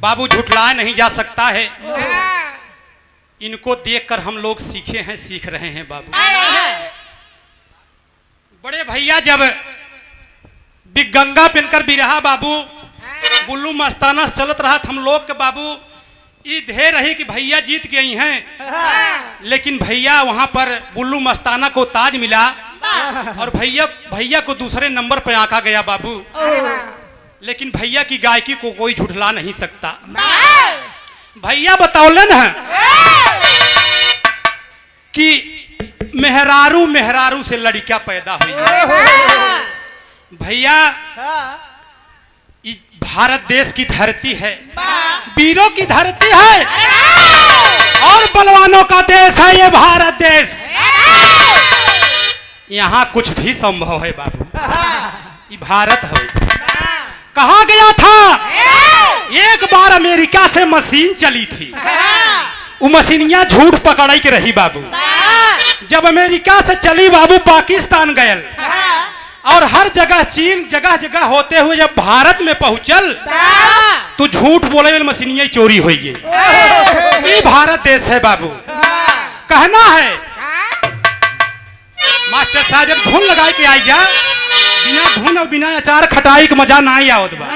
बाबू झुठलाया नहीं जा सकता है। इनको देखकर हम लोग सीखे हैं, सीख रहे हैं बाबू। बड़े भैया जब बिगंगा पहनकर बिरहा बाबू बुल्लू मस्ताना चलत रहा हम लोग के बाबू ये ढेर रही कि भैया जीत गई हैं, लेकिन भैया वहां पर बुल्लू मस्ताना को ताज मिला और भैया को दूसरे नंबर पर आंका गया बाबू। लेकिन भैया की गायकी को कोई झुठला नहीं सकता। भैया बतौलन है कि मेहरारू मेहरारू से लड़कियां पैदा हुई है। भैया भारत देश की धरती है, वीरों की धरती है और बलवानों का देश है ये भारत देश। यहाँ कुछ भी संभव है बाबू। ये भारत है। कहा गया था एक बार अमेरिका से मशीन चली थी, वो मशीनियां झूठ पकड़ाई के रही बाबू। जब अमेरिका से चली बाबू पाकिस्तान गयल और हर जगह चीन जगह जगह होते हुए जब भारत में पहुंचल तो झूठ बोले वाली मशीनियां चोरी हुई है। ये भारत देश है बाबू। कहना है मास्टर साहब जब धुन लगा के आई जा, बिना धुन और बिना अचार खटाई के मजा ना ही आवत बा।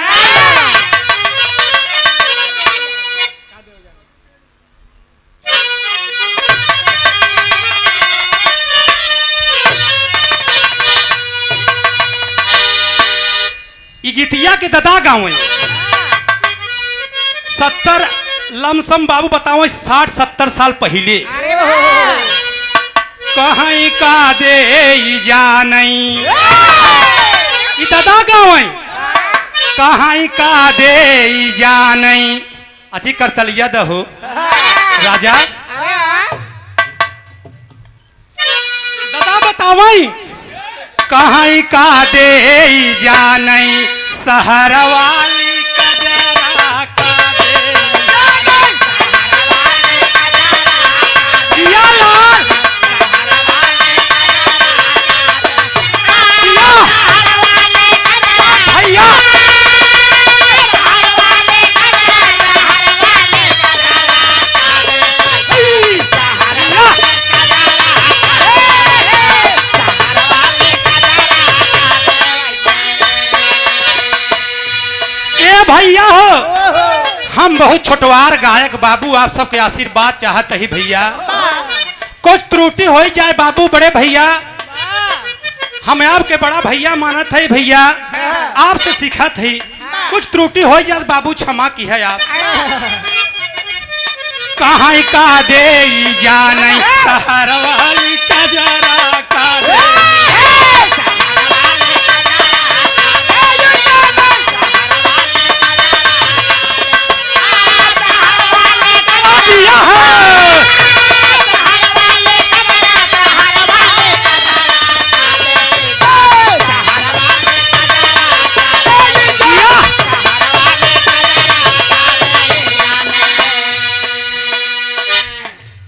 गीतिया के ददा गाँव 70 लमसम बाबू बताओ 60-70 साल पहले कहीं का दे जानई ददा गाँव कहीं का दे जानई अच्छी करतलिया दहो राजा ददा बतावई कहीं का दे जानई शहर वाली कजरा का दे जिया लाल भैया भैया हो हम बहुत छोटवार गायक बाबू आप सबके आशीर्वाद चाहत ही भैया। कुछ त्रुटि हो जाए बाबू बड़े भैया हम आपके बड़ा भैया मानत है भैया, आपसे सीखत है। कुछ त्रुटि हो जाए बाबू क्षमा की है आप। कहाँ का दे जानई शहर वाली कजरा का दे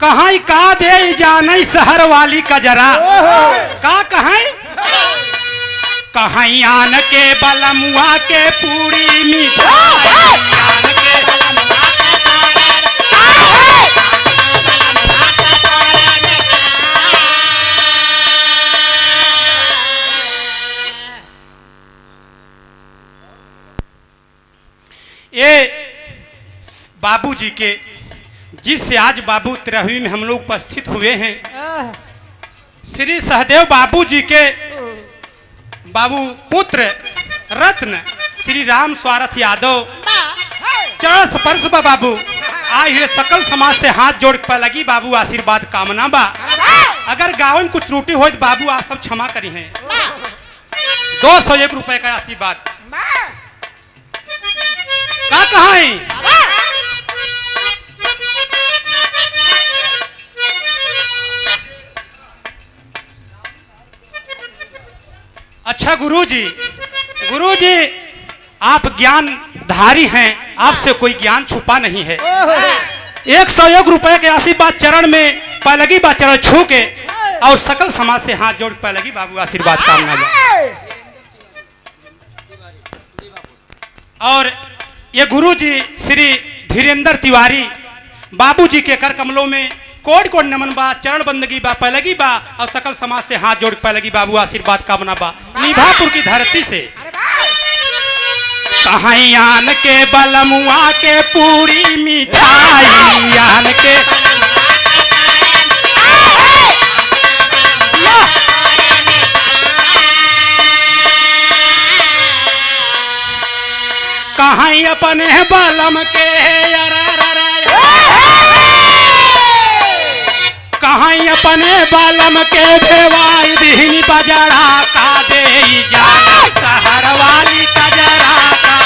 कहाँ का दे जानई शहर वाली कजरा का कहीं कहीं आन के बलमुआ के पूरी मिठाई ये बाबूजी के जिससे आज बाबू 13वीं में हम लोग उपस्थित हुए हैं, श्री सहदेव बाबूजी के बाबू पुत्र रत्न श्री राम स्वारथ यादव चरण स्पर्श बा बाबू आए हुए सकल समाज से हाथ जोड़ पर लगी बाबू आशीर्वाद कामना बा। अगर गाँव में कुछ त्रुटि हो तो बाबू आप सब क्षमा करी हैं। 201 रुपए का आशीर्वाद का कहा है? अच्छा गुरुजी आप ज्ञानधारी हैं, आपसे कोई ज्ञान छुपा नहीं है। 101 रुपए के आशीर्वाद चरण में पहलगी बात चरण छू के और सकल समाज से हाथ जोड़ पहलगी बाबू आशीर्वाद कामना और ये गुरुजी श्री धीरेन्द्र तिवारी बाबूजी के कर कमलों में कोट कोट नमन बा, चरण बंदगी बा, पहलगी बा और सकल समाज से हाथ जोड़ पहलगी बाबू आशीर्वाद कामना बा। निभापुर की धरती से कहाई आन के बलमुआ के पूरी मिठाई आन के कहाई अपने बलम के कहाई अपने बलम के भेवाई दीनी बजरा का दे जाना शहर वाली कजरा का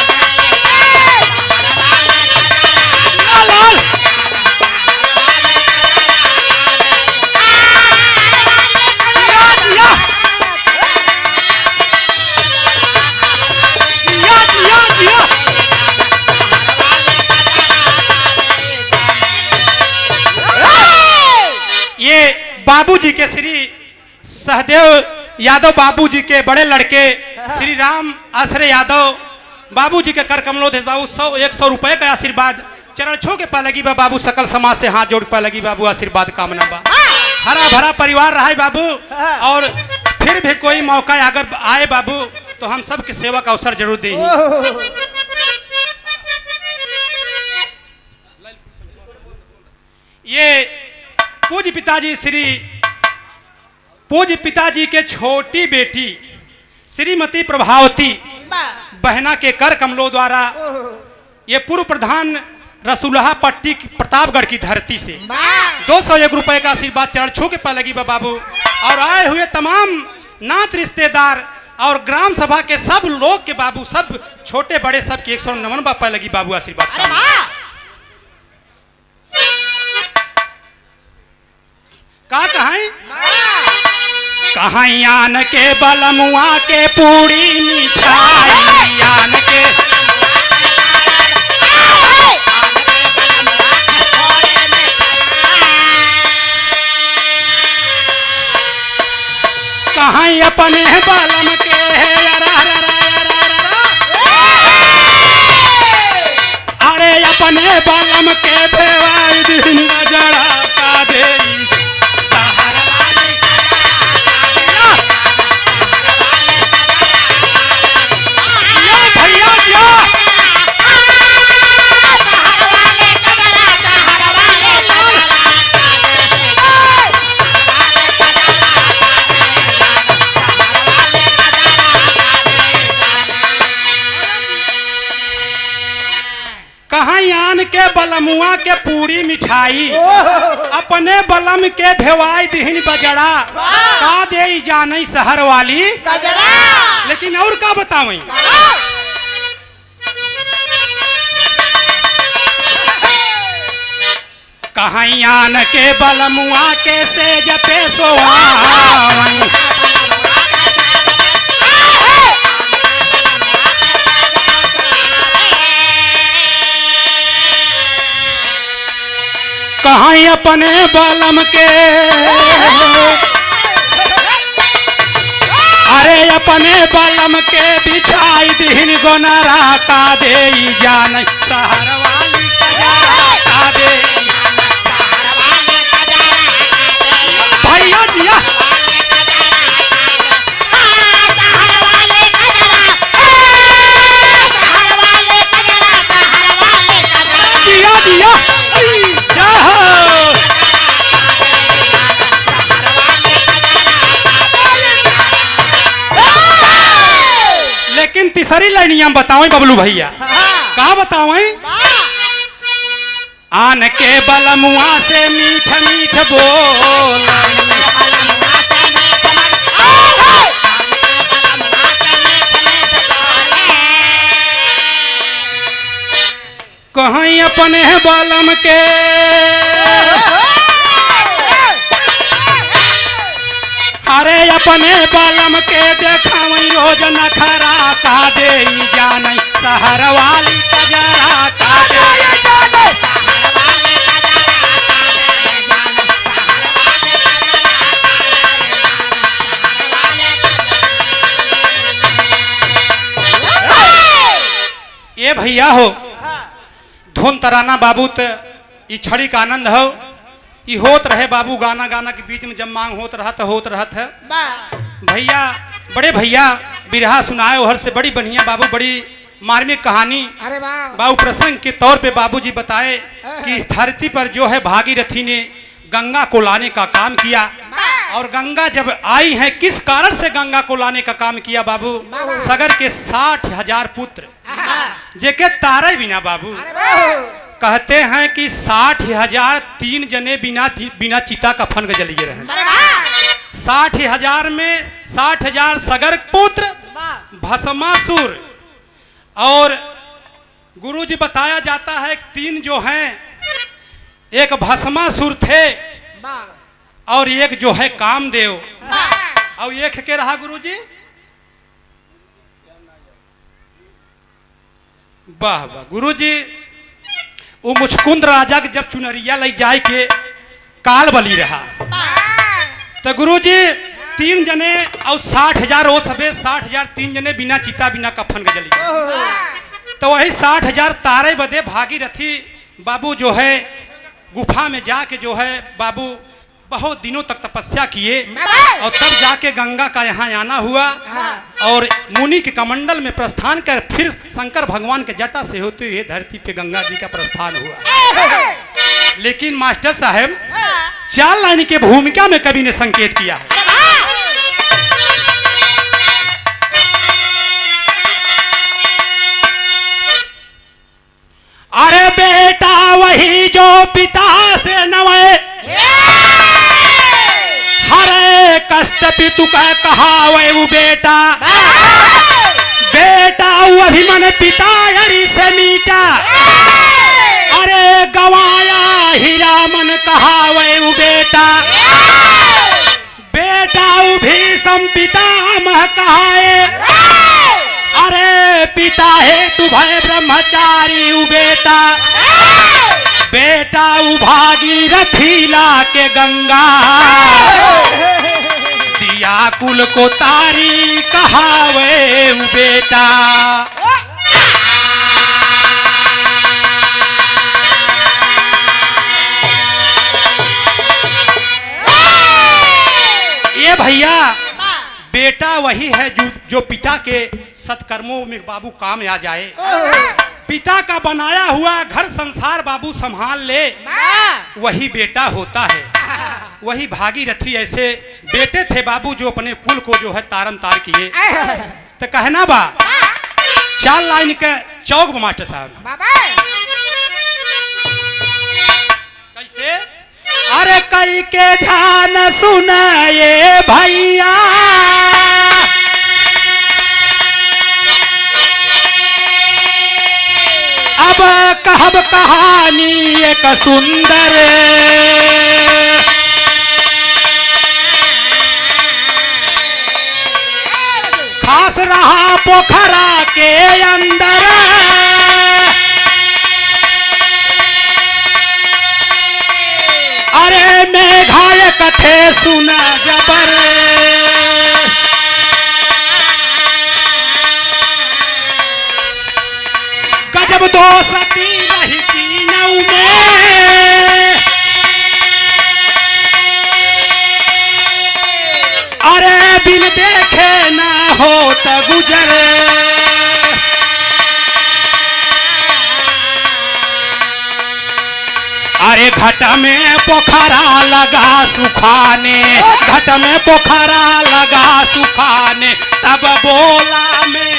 लाल ये बाबूजी के श्री सहदेव यादव बाबूजी के बड़े लड़के श्री राम आश्रय यादव बाबूजी के कर कमलों बाबू 100 रुपए का आशीर्वाद चरण छो के पालगी बा बाबू सकल समाज से हाथ जोड़ पालगी बाबू आशीर्वाद कामना बा। हरा भरा परिवार रहा है बाबू और फिर भी कोई मौका अगर आए बाबू तो हम सब की सेवा का अवसर जरूर दें। ये पूज्य पिताजी के छोटी बेटी श्रीमती प्रभावती बहना के कर कमलों द्वारा ये पूर्व प्रधान रसूलहा पट्टी प्रतापगढ़ की धरती से 201 रुपए का आशीर्वाद चरण छू के पालगी बाबू और आए हुए तमाम नात रिश्तेदार और ग्राम सभा के सब लोग के बाबू सब छोटे बड़े सब की 100 नमन बा पालगी बाबू आशीर्वाद का कहां कहां आन के बलमुआ के पूरी मिठाई आन के कहां अपने बलम के अरे अपने बलम के भेवाई दिन जड़ा का दे आन के बलमुआ के पूरी मिठाई अपने बलम के भेवाई दिहन बजड़ा का दे जानी शहर वाली लेकिन और का बतावई कहां आन के बलमुआ के से जपे सोवाई कहां अपने बलम के अरे अपने बलम के बिछाई दिन गोनरा का दे जान शहर वाली कजरा का दे भैया जिया दिया दिया लेकिन तीसरी लाइन बताओ बबलू भैया कहा बताओ आन के बलमुआ से मीठ मीठ बोल कहीं अपने बलम के अरे अपने बलम के देखावई रोज नखरा का दे जान शहर वाली कजरा का दे ये भैया हो धुन तराना बाबू त ई छड़ी का आनंद हो ई होत रहे बाबू गाना गाना के बीच में जब मांग होत रहत है भैया बड़े भैया बिरहा सुनाए हर से बड़ी बढ़िया बाबू बड़ी मार्मिक कहानी अरे वाह बाबू प्रसंग के तौर पे बाबूजी बताए कि इस धरती पर जो है भागीरथी ने गंगा को लाने का काम किया और गंगा जब आई है किस कारण से गंगा को लाने का काम किया बाबू सगर के 60,000 पुत्र जेके तारे बिना बाबू कहते हैं कि 60,000 3 जने बिना चिता का फन के जलिए रहे 60,000 में 60,000 सगर पुत्र भस्मासुर और गुरुजी बताया जाता है 3 जो हैं एक भस्मासुर थे और एक जो है कामदेव और एक के रहा गुरुजी वाह वाह गुरुजी वो मुचकुंद राजा के जब चुनरिया ले जाए के काल बली रहा तो गुरुजी 3 जने और 60,000 वो सबे 60,000 3 जने बिना चिता बिना कफन के जली तो वही 60,000 तारे बदे भागीरथी बाबू जो है गुफा में जाके जो है बाबू बहुत दिनों तक तपस्या किए और तब जाके गंगा का यहाँ आना हुआ और मुनि के कमंडल में प्रस्थान कर फिर शंकर भगवान के जटा से होते हुए धरती पे गंगा जी का प्रस्थान हुआ लेकिन मास्टर साहब 4 लाइन की भूमिका में कवि ने संकेत किया है अरे बेटा वही जो पिता से नवे हरे कष्ट पितु का कहावे वो बेटा बेटा वो अभिमन पिता हरि से मीटा अरे गवाया हीरा मन कहावे वो बेटा बेटा वो भीषम पिता मह कहाए अरे पिता है तू भय ब्रह्मचारी उ बेटा बेटा उ भागीरथी ला के गंगा दिया कुल को तारी कहावे उ बेटा ये भैया बेटा वही है जो पिता के सत्कर्मों में बाबू काम आ जाए पिता का बनाया हुआ घर संसार बाबू संभाल ले वही बेटा होता है वही भागीरथी ऐसे बेटे थे बाबू जो अपने कुल को जो है तारम तार किए तो कहना बा 4 लाइन के चौक मास्टर साहब कैसे अरे कई के ध्यान सुनाए भैया अब कहब कहानी एक सुंदर खास रहा पोखरा के अंदर अरे मेघाय कथे सुना जबर गजब 2 सती रही 3 में अरे बिन देखे ना होत गुजर अरे घट में पोखरा लगा सुखाने घट में पोखरा लगा सुखाने तब बोला में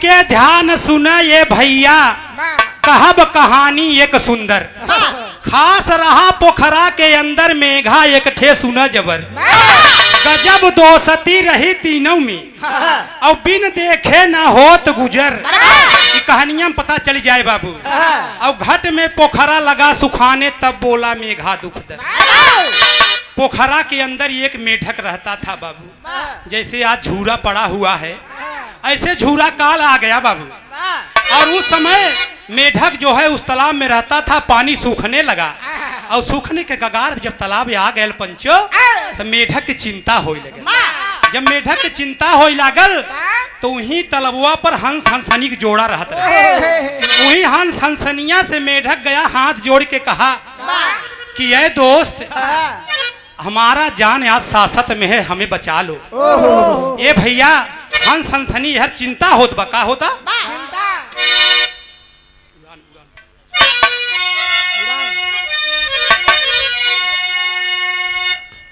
के ध्यान सुना ये भैया कहब कहानी एक सुंदर खास रहा पोखरा के अंदर मेघा एक ठे सुना जबर गजब दोस्ती रही तीनों में और बिन देखे ना होत गुजर। ये कहानियां में पता चल जाए बाबू। और घट में पोखरा लगा सुखाने तब बोला मेघा दुख दर। पोखरा के अंदर एक मेढक रहता था बाबू। जैसे आज झूरा पड़ा हुआ है ऐसे झूरा काल आ गया बाबू। और उस समय मेढक जो है उस तालाब में रहता था। पानी सूखने लगा और सूखने के कगार जब तालाब आ गए पंचो तो मेढक की चिंता हो लगल। जब मेढक की चिंता हो लागल तो वही तलबुआ पर हंस हंसनी के जोड़ा रहत रहे। वही हंस हंसनिया से मेढक गया हाथ जोड़ के कहा कि ये दोस्त हमारा जान आज सासत में है, हमें बचा लो। ए भैया हंस हंसनी हर चिंता होत बका होता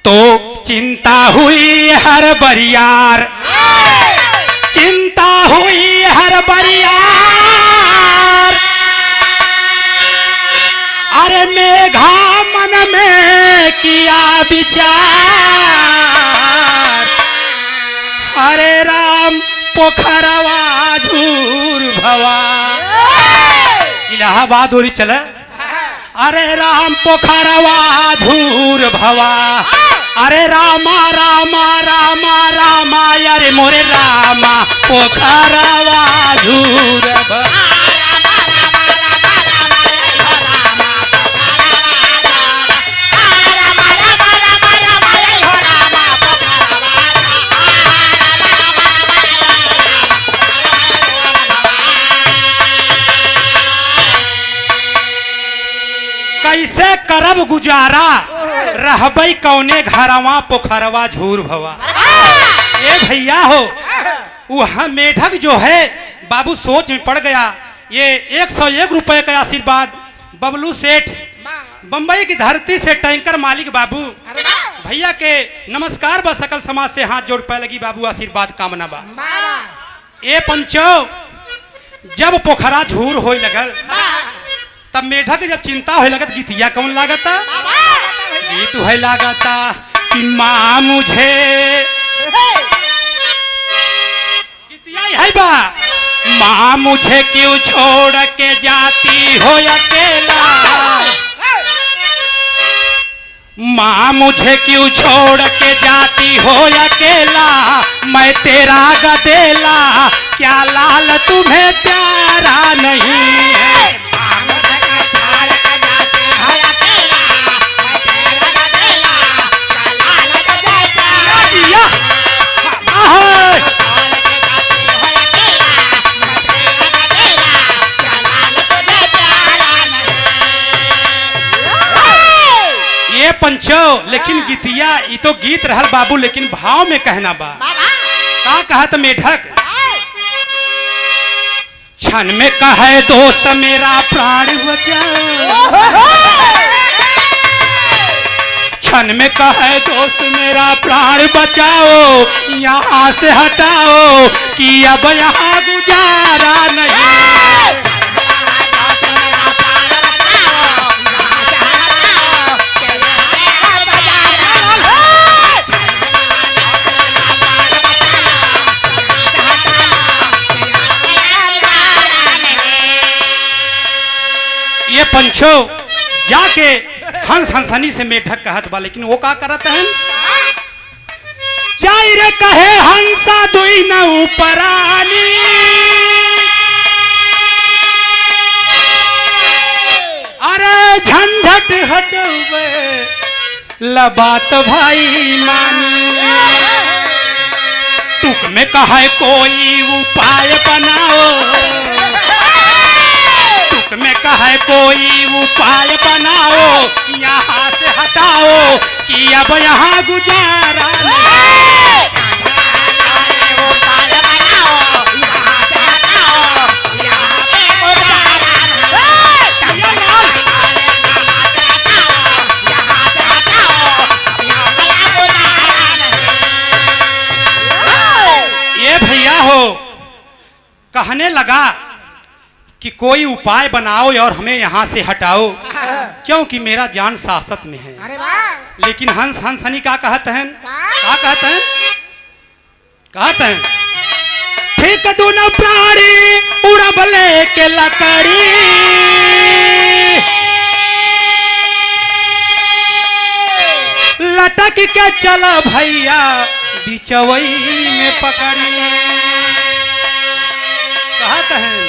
तो चिंता हुई हर बरियार, चिंता हुई हर बरियार। अरे मेघा मन में किया विचार। हरे राम पोखरवा झूर भवा। इलाहाबाद होरी चला। अरे राम पोखरवा झूर भवा। अरे रामा रामा रामा रामा अरे मोरे रामा पोखरवा झूर भवा। कैसे करब गुजारा रहबई कौने घरवा पोखरवा झूर भवा। ये भैया हो वह मेढक जो है बाबू सोच में पड़ गया। ये 101 रुपए का आशीर्वाद बबलू सेठ बंबई की धरती से टैंकर मालिक बाबू भैया के नमस्कार बा। सकल समाज से हाथ जोड़ पाए लगी बाबू आशीर्वाद कामना बा। ए पंचो जब पोखरा झूर हो लगल तब मेढक जब चिंता हो लगत गीतिया कौन लागता? गीत है लागता कि माँ मुझे गीतिया है बा। माँ मुझे क्यों छोड़ के जाती हो अकेला। माँ मुझे क्यों छोड़ के जाती हो अकेला। मैं तेरा गदेला क्या लाल तुम्हें प्यारा नहीं है। ये पंचो लेकिन गीतिया ये तो गीत रहल बाबू लेकिन भाव में कहना बा। का कहत मेढक क्षण में कहे दोस्त मेरा प्राण बचाओ। क्षण में कहे दोस्त मेरा प्राण बचाओ। यहाँ से हटाओ कि अब यहाँ गुजारा नहीं। ये पंचो जाके हंस हंसनी से मेढक कहत बा लेकिन वो का करत है? जाई रे कहे हंसा दुई न ऊपरानी। अरे झंझट हटवे लबात भाई मानी। टुक में कहे कोई उपाय बनाओ। में कहे कोई उपाय बनाओ यहाँ से हटाओ कि अब यहाँ गुजारा ये भैया हो कहने लगा कि कोई उपाय बनाओ और हमें यहाँ से हटाओ, क्योंकि मेरा जान सासत में है। अरे वाह। लेकिन हंस हंसनी क्या कहते हैं, क्या कहते हैं, कहते हैं ठीक दोनों प्राणी उड़बले के लकड़ी, लटक के चला भैया बिचवई में पकड़ी। कहते हैं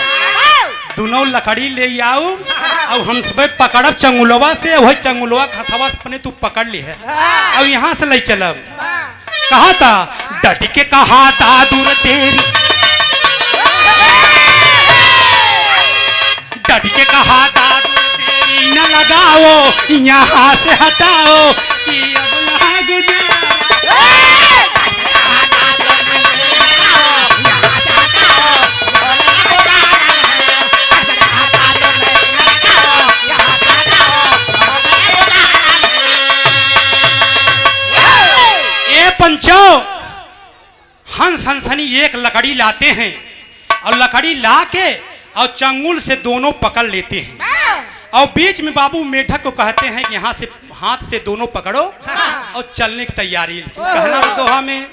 दोनों लकड़ी ले आओ और हम सब पकड़ब चंगुलवा से, वही चंगुलवा हथवा से अपने तू पकड़ ली है और यहाँ से ले चलब। कहा था डट के कहा था दूर तेरी, डट के कहा था दूर तेरी न लगाओ, यहाँ से हटाओ कि अब ना गुजरा। पंचो हंस हंसनी एक लकड़ी लाते हैं और लकड़ी ला के और चंगुल से दोनों पकड़ लेते हैं और बीच में बाबू मेढक को कहते हैं कि यहाँ से हाथ से दोनों पकड़ो और चलने की तैयारी। कहना दोहा में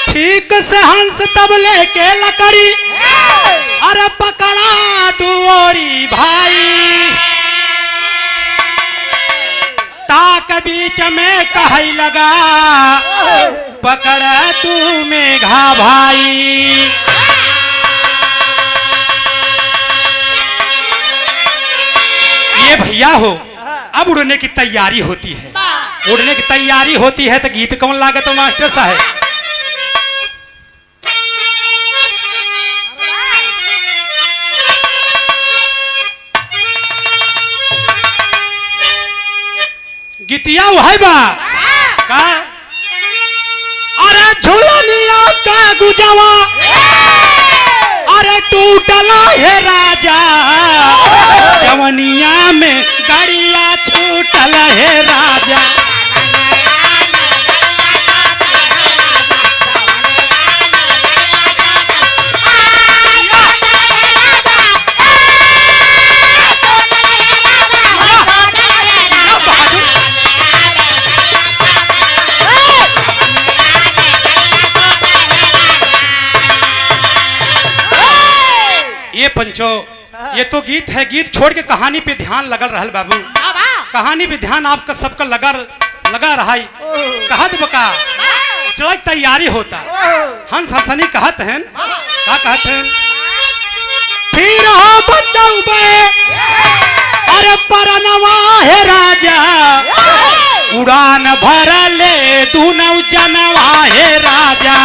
ठीक से हंस तब लेके लकड़ी, अरे पकड़ा दुओरी भाई, ताक बीच में कहीं लगा पकड़ तू मेघा भाई। ये भैया हो अब उड़ने की तैयारी होती है, उड़ने की तैयारी होती है तो गीत कौन लागे तो मास्टर साहब। गीतिया है बा का, अरे झुलनिया का गुजवा, अरे टूटला है राजा, जवनिया में गड़िया छूटल है राजा। ये पंचो ये तो गीत है, गीत छोड़ के कहानी पे ध्यान लगल रहल बाबू, कहानी पे ध्यान आपका सबका लगा रहा है। कहत बका चल तैयारी होता, हंस हंसनी कहत हैं, क्या कहते हैं फिर हो बचाऊ बे, अरे परनवा है राजा, उड़ान भर ले दूनौ जनवा है राजा।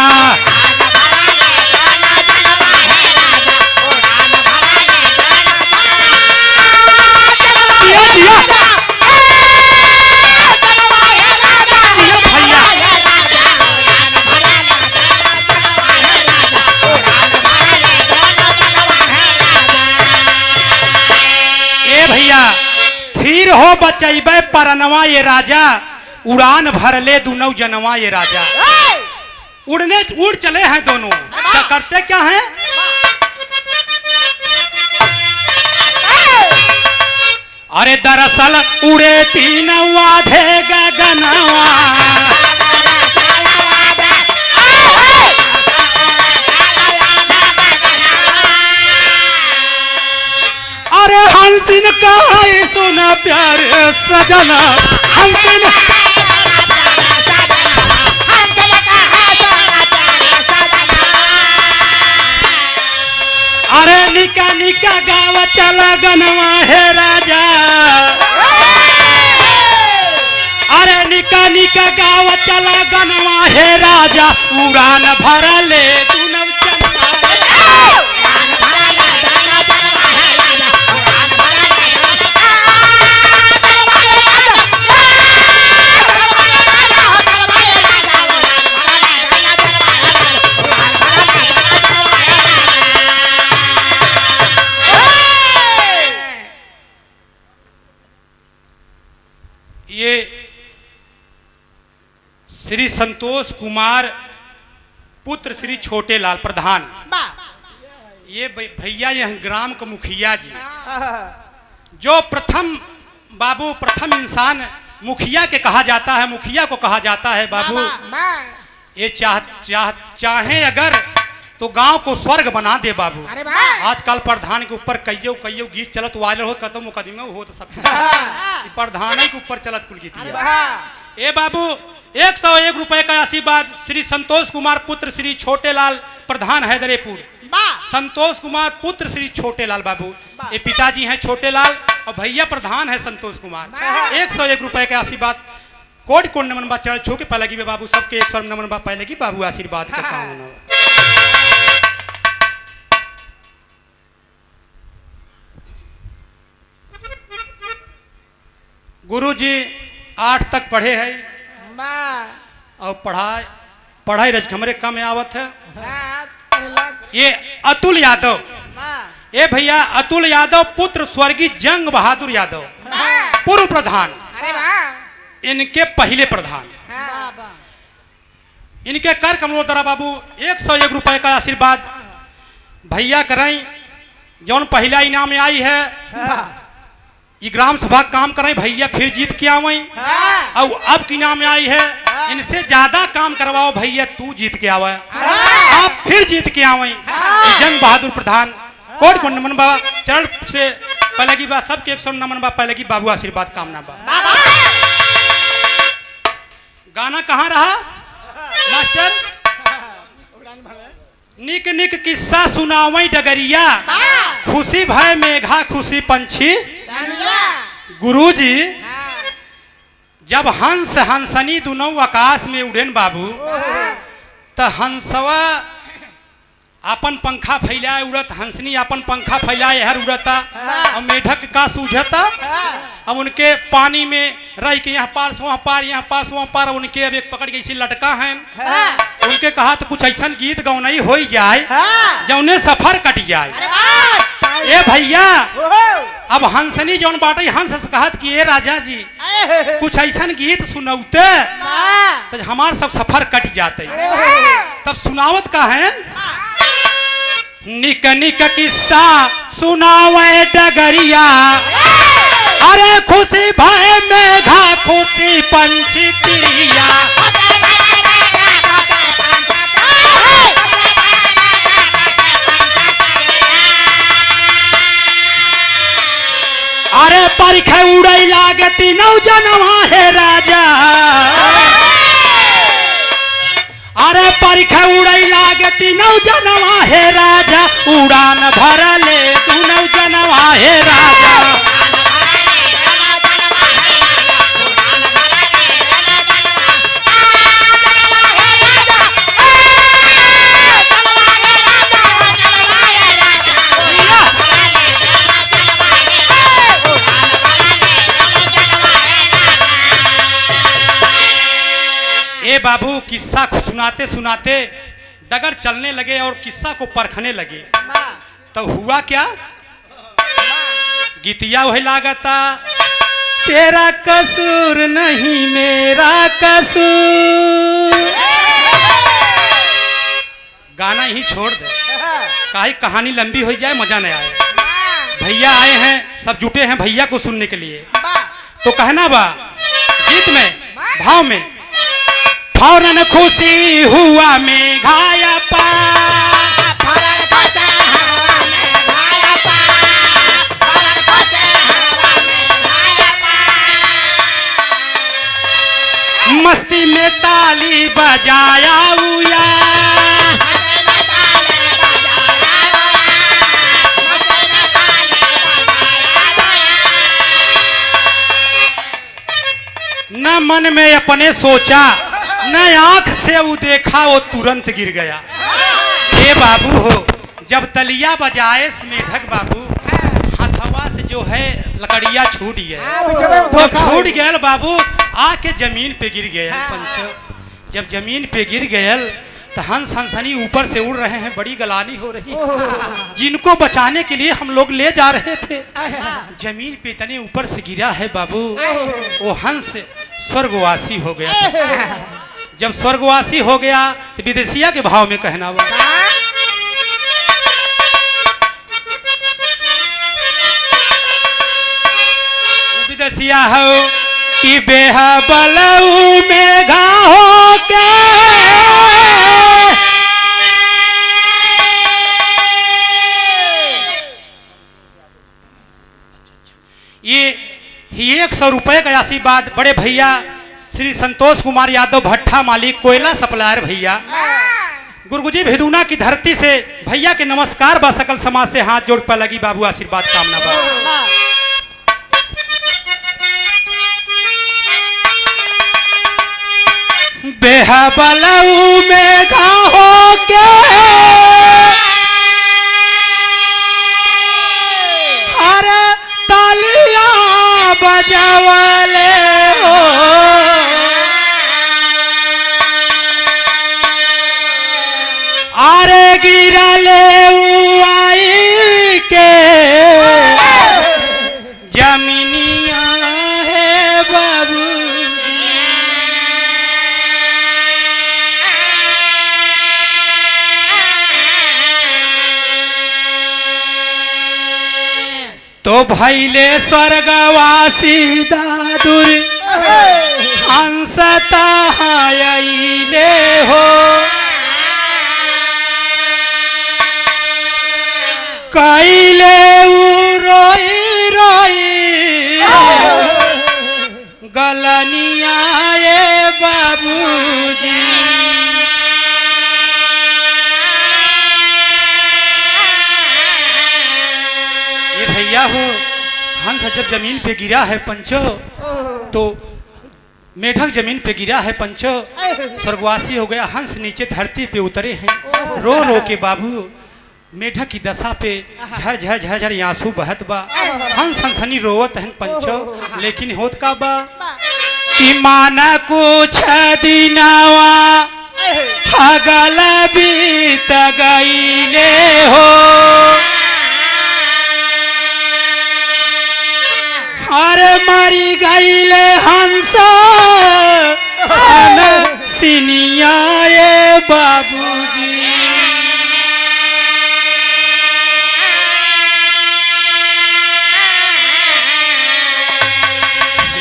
भैया फिर हो बचैबे परनवा ये राजा, उड़ान भर ले दूनौ जनवा ये राजा। उड़ चले हैं दोनों, क्या करते क्या हैं, अरे दरअसल उड़े तीनवा धे गगनवा, अरे हंसिन का सुना प्यार सजना, हंसिन अरे निका निका गावा चला गनवा है राजा, अरे निका निका गावा चला गनवा है राजा, उड़ान भर ले दूनौ जनवा। ये श्री संतोष कुमार पुत्र श्री छोटे लाल प्रधान, ये भैया ये ग्राम के मुखिया जी, जो प्रथम बाबू प्रथम इंसान मुखिया के कहा जाता है, मुखिया को कहा जाता है बाबू। ये चाहे अगर तो गांव को स्वर्ग बना दे बाबू। आजकल प्रधान के ऊपर कईयो गीत चलत वायरल हो, कतो मुकदमे हो तो सब प्रधान के ऊपर चलत कुल गीत। ए बाबू 101 रुपए का आशीर्वाद श्री संतोष कुमार पुत्र श्री छोटेलाल प्रधान हैदरेपुर। संतोष कुमार पुत्र श्री छोटेलाल बाबू, ये पिताजी हैं छोटेलाल और भैया प्रधान है संतोष कुमार। 101 रुपए के आशीर्वाद कोट कोट नमन बा चढ़ छू के पहले की बाबू, सबके 100 नमन बा पहले की बाबू आशीर्वाद का काम। गुरुजी 8 तक पढ़े है और पढ़ाई रज हमरे कम आवत है। ये अतुल यादव, ये भैया अतुल यादव पुत्र स्वर्गीय जंग बहादुर यादव पूर्व प्रधान, इनके पहले प्रधान। इनके कर कमलोदरा बाबू 101 रुपए का आशीर्वाद भैया करें। जौन पहला इनाम में आई है ये ग्राम सभा काम करें भैया, फिर जीत के आवई। और अब की नाम में आई है इनसे ज्यादा काम करवाओ भैया, तू जीत के आवा, आप फिर जीत के आवई। जंग बहादुर प्रधान कोट कोट नमन बाबा चरण से पहले की बात, सबके 100 नमन बा पहले की बाबू आशीर्वाद कामना बा। गाना कहाँ रहा मास्टर? निक निक किस्सा सुनावई डगरिया, खुशी भय मेघा खुशी पंछी। गुरुजी जब हंस हंसनी दोनों आकाश में उड़ेन बाबू, तो हंसवा अपन पंखा फैलाए उड़त, हंसनी अपन पंखा फैलाए हर उड़ता। और मेढक का सूझता, अब उनके पानी में रह के यहाँ पार से वहाँ पार, यहाँ पास वहाँ पार, उनके अब एक पकड़ के इसी लटका है। उनके कहा तो कुछ ऐसा गीत गौनई हो जाए जौने सफर कट जाए। ए भैया अब हंसनी जौन बाटे हंस कहत कि ए राजा जी कुछ ऐसा गीत सुनौते तो हमार सब सफर कट जाते। तब सुनावत का है निक निक किस्सा सुनावे डगरिया, अरे खुशी भय मेघा खुशी पंछी तिरिया। अरे परिखे उड़ई लागती नौ जनवा है राजा, अरे परिखे उड़ई लागती नौ जनवा है राजा, उड़ान भरले तू नौ जनवा है राजा। ए बाबू किस्सा को सुनाते सुनाते डगर चलने लगे और किस्सा को परखने लगे। तो हुआ क्या, गीतिया वही लागता तेरा कसूर नहीं मेरा कसूर। गाना ही छोड़ दे, काहे कहानी लंबी हो जाए मजा नहीं आए। भैया आए हैं, सब जुटे हैं भैया को सुनने के लिए। तो कहना बा गीत में भाव में, फौरन खुशी हुआ मेघाया पार, मस्ती में ताली बजाया उया, न मन में अपने सोचा न आंख से वो देखा, वो तुरंत गिर गया। हे बाबू हो जब तलिया बजाए मेढक बाबू, हथवा से जो है लकड़िया छूट गया, तो छूट गया बाबू आके जमीन पे गिर गया। पंच जब जमीन पे गिर गया तो हंस हंसनी ऊपर से उड़ रहे हैं, बड़ी गलानी हो रही, जिनको बचाने के लिए हम लोग ले जा रहे थे। जमीन पे इतने ऊपर से गिरा है बाबू, वो हंस स्वर्गवासी हो गया। जब स्वर्गवासी हो गया तो विदेशिया के भाव में कहना हुआ, रसिया हो कि बेहा बलऊ में घाहो के ये 100 रुपए का आशीर्वाद बड़े भैया श्री संतोष कुमार यादव भट्ठा मालिक कोयला सप्लायर भैया गुरगुजी भिदुना की धरती से भैया के नमस्कार बा सकल समाज से हाथ जोड़ पर लगी बाबू आशीर्वाद कामना बा। बेहा बलऊ में घाहो के अरे तालियां बजावले हो अरे गिरले आई के जमीनिया है बाबू तो भैले स्वर्गवासी दादुर हंसता आइले हो कैले रोई रोई गलनिया ये बाबूजी ये भैया हो हंस जब जमीन पे गिरा है पंचो तो मेढक जमीन पे गिरा है पंचो स्वर्गवासी हो गया हंस नीचे धरती पे उतरे हैं रो रो के बाबू मेढक की दशा पे झर झर झर झर आंसू बहत बा हंस हंसनी रोवत हैं पंचो लेकिन होत का बा कि माना कुछ दिनावा हगल बीत गईले हो हर मरी गईले हंस सिनिया ये बाबूजी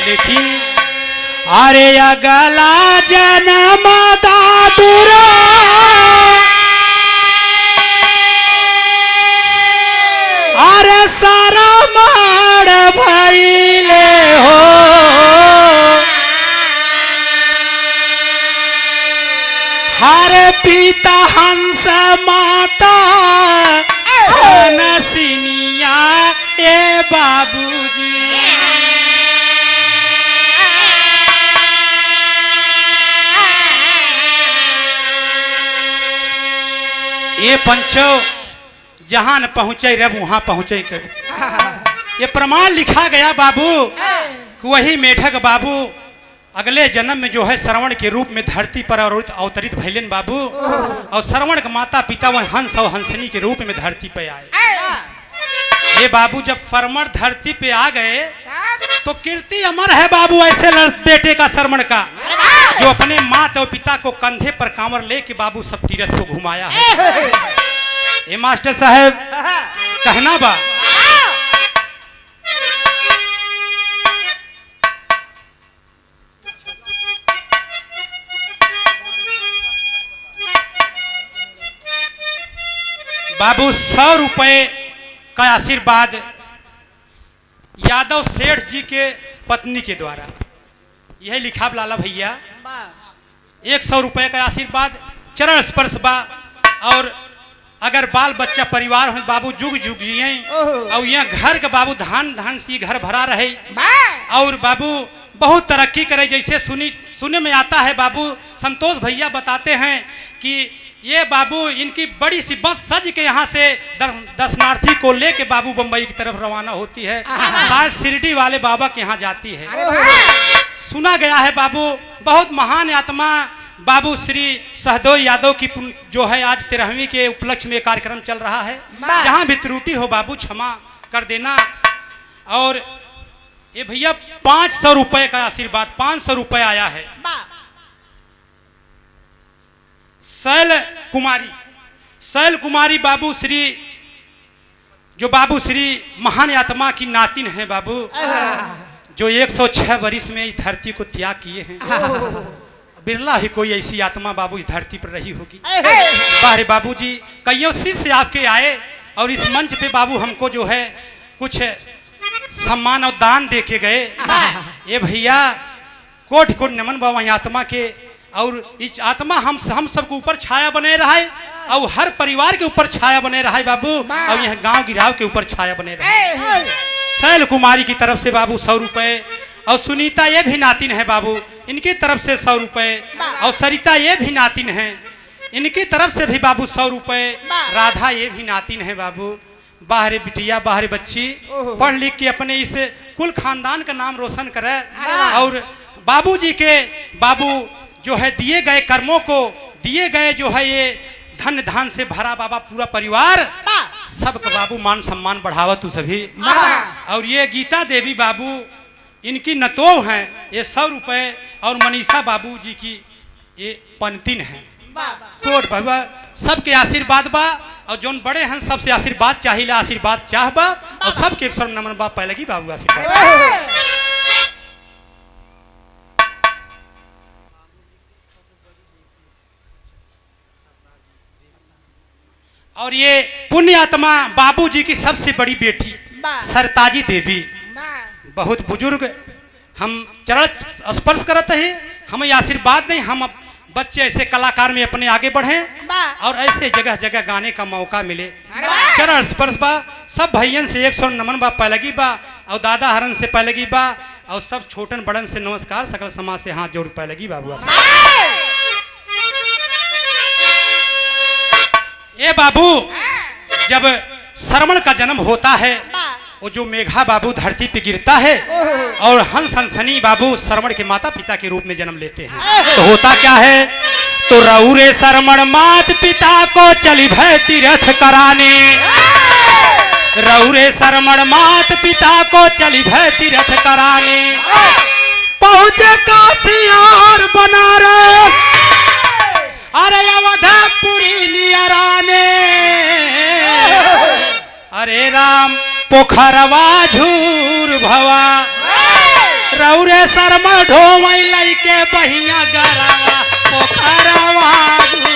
लेकिन अरे अगला जन्म दादुरा अरे सारा मार भइले हो हर पिता हंस माता हनसिनिया ए बाबूजी ये पंचो जहां न पहुंचे रब वहां पहुंचे कभी ये प्रमाण लिखा गया बाबू वही मेढक बाबू अगले जन्म में जो है श्रवण के रूप में धरती पर अवतरित भैलन बाबू और श्रवण के माता पिता वह हंस और हंसनी के रूप में धरती पे आए। ये बाबू जब श्रवण धरती पे आ गए तो कीर्ति अमर है बाबू ऐसे बेटे का श्रवण का जो अपने माता और पिता को कंधे पर कांवर लेके बाबू सब तीर्थ को घुमाया है। ये मास्टर साहब कहना बा बाबू 100 रुपए का आशीर्वाद यादव सेठ जी के पत्नी के द्वारा यह लिखा लाला भैया 100 रुपए का आशीर्वाद चरण स्पर्श बा और अगर बाल बच्चा परिवार हो बाबू जुग जुग जिए और यहाँ घर के बाबू धान धान से घर भरा रहे और बाबू बहुत तरक्की करे जैसे सुने में आता है बाबू संतोष भैया बताते हैं कि ये बाबू इनकी बड़ी सी बस सज के यहाँ से दर्शनार्थी को लेके बाबू बम्बई की तरफ रवाना होती है शायद शिरडी वाले बाबा के यहाँ जाती है। सुना गया है बाबू बहुत महान आत्मा बाबू श्री सहदेव यादव की जो है आज 13वीं के उपलक्ष्य में कार्यक्रम चल रहा है जहाँ भी त्रुटि हो बाबू क्षमा कर देना। और ये भैया 500 रुपए का आशीर्वाद 500 रुपए आया है शैल कुमारी बाबू श्री जो बाबू श्री महान आत्मा की नातिन है बाबू जो 106 वर्ष में इस धरती को त्याग किए हैं, बिरला ही कोई ऐसी आत्मा बाबू इस धरती पर रही होगी। बाहरे बाबूजी कईयों से आपके आए और इस मंच पे बाबू हमको जो है कुछ सम्मान और दान दे के गए। ये भैया कोट कोट नमन बाबा आत्मा के, और इस आत्मा हम सबको ऊपर छाया बने रहा है और हर परिवार के ऊपर छाया बने रहा है बाबू, और यह गांव गिराव के ऊपर छाया बने रहा। शैल कुमारी की तरफ से बाबू 100 रुपए, और सुनीता ये भी नातिन है बाबू, इनकी तरफ से 100 रुपए, और सरिता ये भी नातिन है, इनकी तरफ से भी बाबू 100 रुपए, राधा ये भी नातिन है बाबू। बाहरे बिटिया बाहरे बच्ची पढ़ लिख के अपने इस कुल खानदान का नाम रोशन करे, और बाबूजी के बाबू जो है दिए गए कर्मों को, दिए गए जो है ये धन धान से भरा बाबा पूरा परिवार सबका बाबू मान सम्मान बढ़ावा तू सभी। और ये गीता देवी बाबू इनकी नतोव हैं, ये 100 रुपए, और मनीषा बाबू जी की ये पंतिन है। कोट बाबा सबके आशीर्वाद बा, और जोन बड़े हैं सबसे आशीर्वाद चाहिला, आशीर्वाद चाह बा, और सबके 100 नमन बा पहले की बाबू आशीर्वाद। और ये पुण्य आत्मा बाबूजी की सबसे बड़ी बेटी सरताजी देवी, बहुत बुजुर्ग, हम चरण स्पर्श करते हैं, हमें आशीर्वाद दें, हम बच्चे ऐसे कलाकार में अपने आगे बढ़ें और ऐसे जगह जगह गाने का मौका मिले। चरण स्पर्श बा, सब भैयन से 100 नमन बा पहलगी बा, और दादा हरन से पहलगी बा, और सब छोटन बड़न से नमस्कार, सकल समाज से हाथ जोड़ पहलगी बाबू। ये बाबू जब श्रवण का जन्म होता है, वो जो मेघा बाबू धरती पे गिरता है, और हंस हंसनी बाबू श्रवण के माता पिता के रूप में जन्म लेते हैं, तो होता क्या है, तो रउरे श्रवण मात पिता को चली भय तीर्थ कराने, रउरे श्रवण मात पिता को चली भय तीर्थ कराने, पहुंचे काशी और बनारस, अरे अवधपुरी नियराने, अरे राम पोखरवा झूर भवा, रउरे शर्मा ढोमई लइके बहिया गरवा, पोखरवा झूर।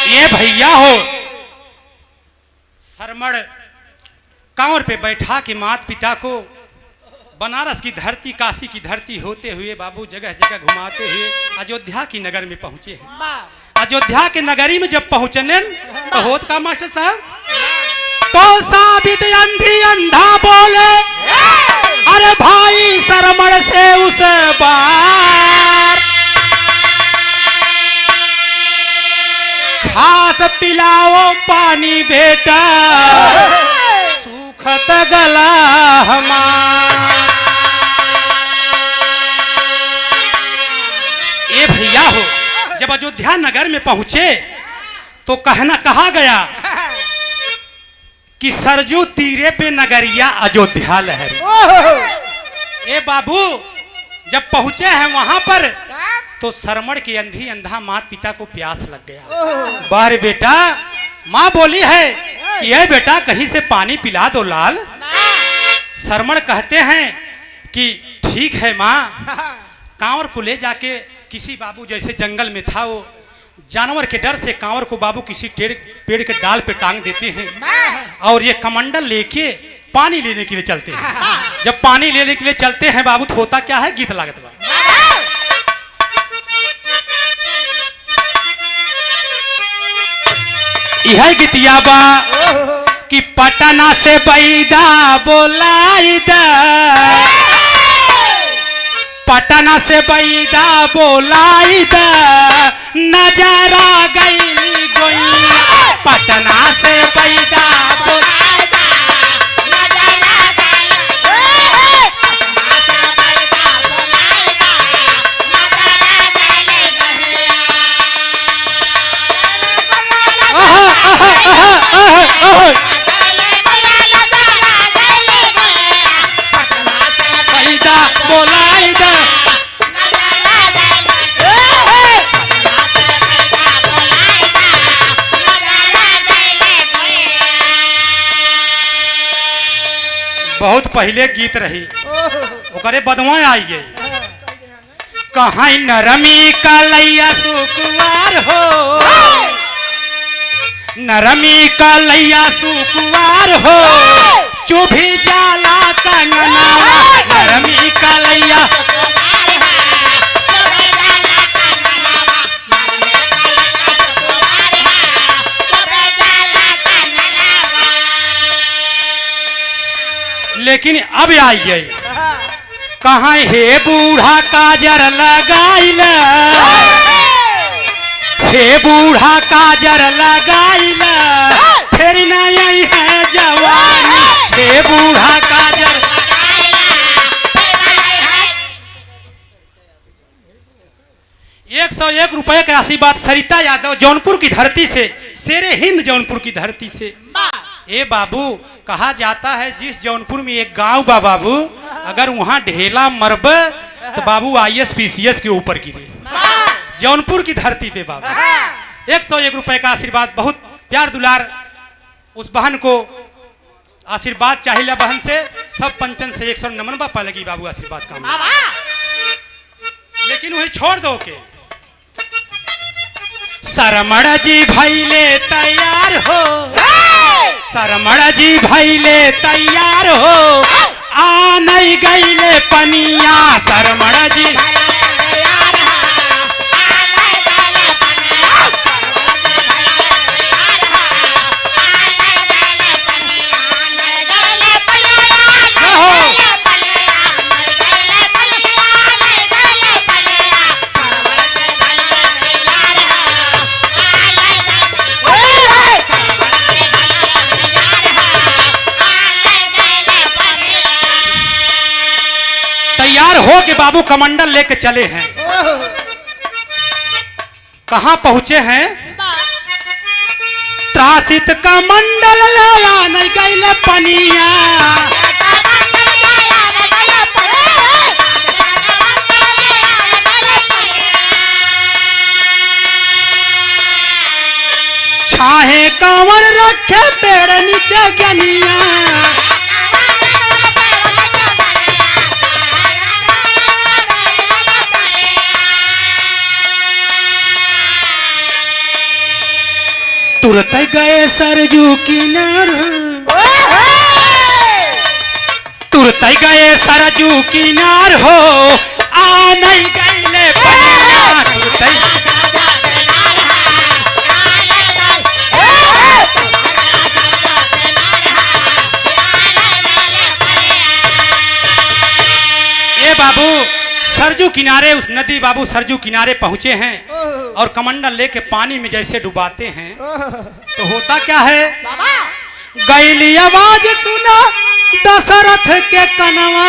ये भैया हो शरमण कांवर पे बैठा के माता पिता को बनारस की धरती, काशी की धरती होते हुए बाबू जगह जगह घुमाते हुए अयोध्या की नगर में पहुंचे हैं। अयोध्या के नगरी में जब पहुंचने तो होत का मास्टर साहब, तो साबित अंधी अंधा बोले, अरे भाई शरमण से उस बार खास पिलाओ पानी बेटा, सूखत गला हमार। ये भैया हो जब अयोध्या नगर में पहुंचे तो कहा गया कि सरजू तीरे पे नगरिया अयोध्या लहर। ए बाबू जब पहुंचे हैं वहां पर तो श्रवण के अंधी अंधा माता पिता को प्यास लग गया। बाहर बेटा माँ बोली है कि ये बेटा कहीं से पानी पिला दो लाल। श्रवण कहते हैं कि ठीक है माँ। कांवर को ले जाके किसी बाबू जैसे जंगल में था, वो जानवर के डर से कांवर को बाबू किसी पेड़ के डाल पे टांग देते हैं और ये कमंडल लेके पानी लेने के लिए चलते हैं। जब पानी लेने के लिए चलते हैं बाबू तो होता क्या है, गीत लागत बा। यह गीतिया बा कि पटना से बैदा बोलाई दा, पटना से बैदा बोलाई दा, नजरा गई गोई। पटना से बैदा बोलाई दा, नजरा गई। पटना से बैदा बोलाई दा, नजरा गई। बोलाई द बहुत पहले गीत रही ओकरे बदवा आई गई कहाँ नरमी का लैया सुकुवार हो नरमी का लैया सुकुवार हो चुभी जाला कंगनावा नरमी का लैया लेकिन अब आई गई कहाँ हे बूढ़ा काजर लगाइल हे बूढ़ा काजर लगाइल फिर नहीं है जवानी हे बूढ़ा काजर 101 रुपए का आशीर्वाद सरिता यादव जौनपुर की धरती से शेरे हिंद जौनपुर की धरती से। ए बाबू कहा जाता है जिस जौनपुर में एक गांव बा बाबू अगर वहां ढेला मरब तो बाबू IAS PCS के ऊपर गिरे जौनपुर की धरती पे बाबू 101 रुपए का आशीर्वाद बहुत प्यार दुलार उस बहन को आशीर्वाद चाहिए बहन से सब पंचन से 100 नमन बा लगी बाबू आशीर्वाद का लेकिन वही छोड़ दो के सरमड़ा जी भैले तैयार हो सरमड़ा जी भैले तैयार हो आ नहीं गईले पनिया सरमड़ा जी तैयार हो के बाबू कमंडल लेके चले हैं कहां पहुंचे हैं त्रासित कमंडल लगा नहीं गईले पनिया छाहे कांवर रखे पेड़ नीचे गनिया तुरंत गए सरजू किनार तुरंत गए सरजू किनार हो आ नहीं गईले पनिया ए बाबू सरजू किनारे उस नदी बाबू सरजू किनारे पहुंचे हैं और कमंडल लेके पानी में जैसे डुबाते हैं तो होता क्या है गईली आवाज सुना दशरथ के कनवा